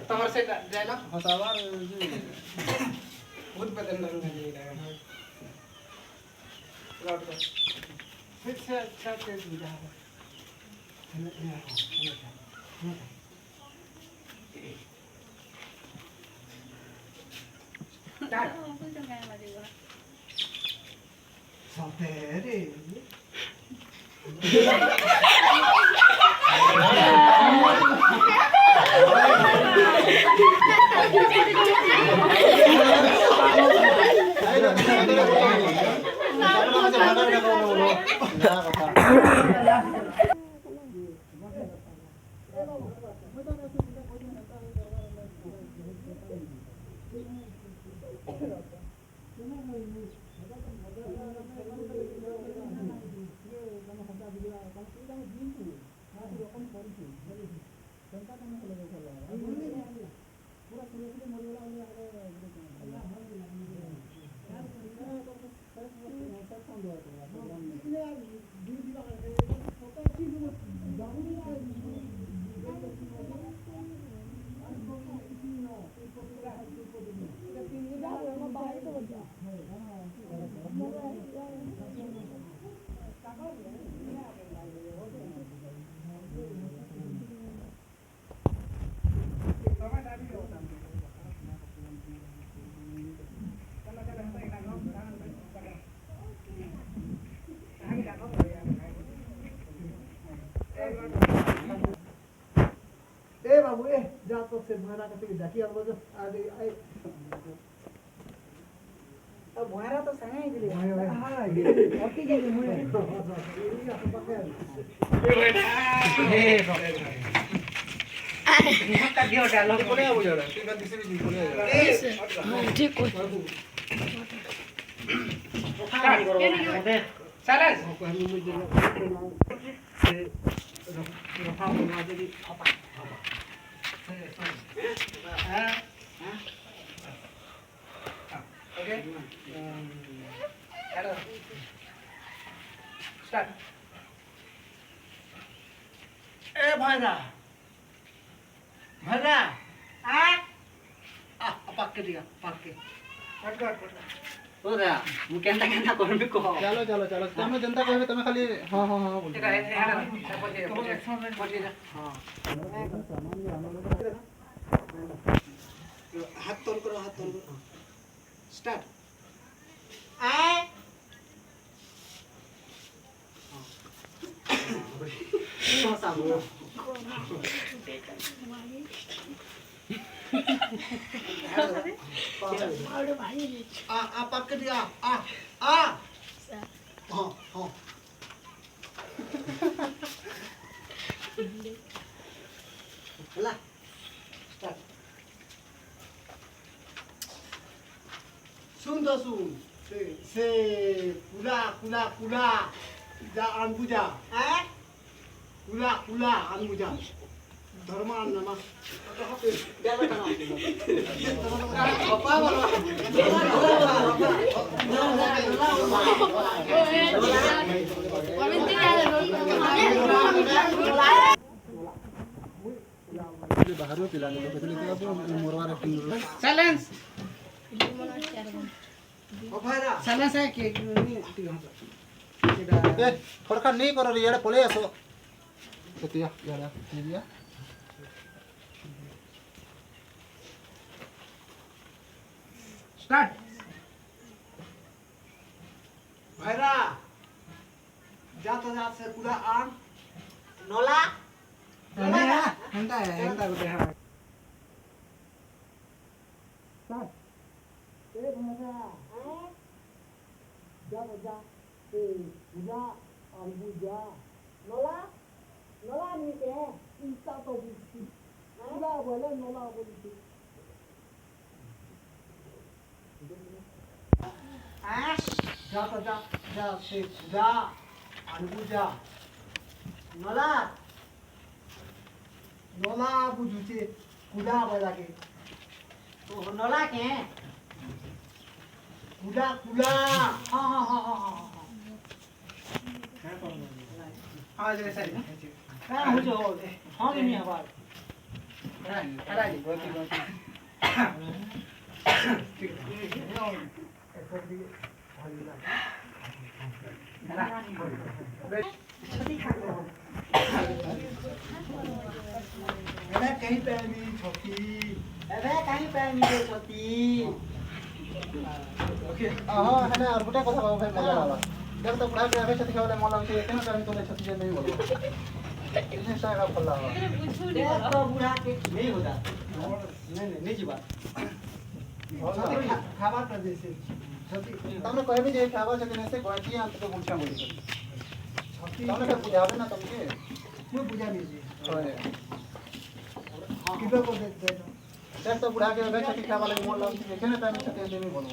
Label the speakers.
Speaker 1: તમારે સેટ જાય હસાવાર बहुत बदल रहा है फिर से अच्छा तेज बुझा है सतेरे बाबू ए जा तो से भरा के जाकी अब आई अब भरा तो संगे ही दिले हां ओके गेली मुळे ए का दियो डालो कोने आबो जरा ठीक है तीसरी दिन कोने ठीक हो सालास को हम मुझे से रफा बना दे अपा Okay. Hello. Start. भाईरा भाईरा पक्के दिया पक्के हो रहा मु केंता केंता करबी को चलो चलो चलो तुम जनता कहबे तुम खाली हां हां हां बोल हां हाथ तोल करो स्टार्ट पक दिया सुन तो सुन से कुला कुला कुला जा अनबुजा कुला कुला अनबुजा धर्मान नमा बाहर पिला साइलेंस साइलेंस है के खरखा नहीं करो यार पळे आसो सतिया यार दिया स्टार्ट भाईरा जाता जात से पूरा आन नोला नोला हंता बोलते हैं स्टार्ट ए भाईरा जा जा ए पूजा अंबुजा नोला नोला नहीं के इंस्टा तो बुझी पूरा बोले नोला बोली Ah! जा तो जा जा से जा आनबु जा नला नला बुझुचे कुदा बलागे
Speaker 2: तो नला के
Speaker 1: कुदा कुदा
Speaker 2: हां हां हां हां हां
Speaker 3: हां जे सही
Speaker 2: का हो जो हां के नहीं आवाज
Speaker 3: हटा दे गलती ठीक
Speaker 1: ऐसा भी हल्ला एबे कहीं पे मेरी छोटी
Speaker 2: एबे कहीं पे मिले छती
Speaker 3: ओके हां हने और गुटा কথা ভাই মজা লাগা দেখ তো বুড়া কে ছতি খাওয়ালে মন লাগছে কেন আমি তোলে ছতি যে नहीं बोलो इतने सारा फल्ला हुआ
Speaker 2: देख तो बूढ़ा के नहीं होता नहीं जी बात
Speaker 1: छोटी खावा तो जैसे छोटी
Speaker 3: तुमने कहे भी जे खावा छति ने से गोटी अंत तो गुंछा बोली
Speaker 1: छोटी
Speaker 3: तुमने तो बुझावे ना तुमके
Speaker 1: क्यों बुझा लीजिए
Speaker 3: होय
Speaker 1: किधर को दे दो
Speaker 3: देख तो बुढ़ा के छति खावा ले मन लगছে কেন আমি ছতি যে नहीं बोलो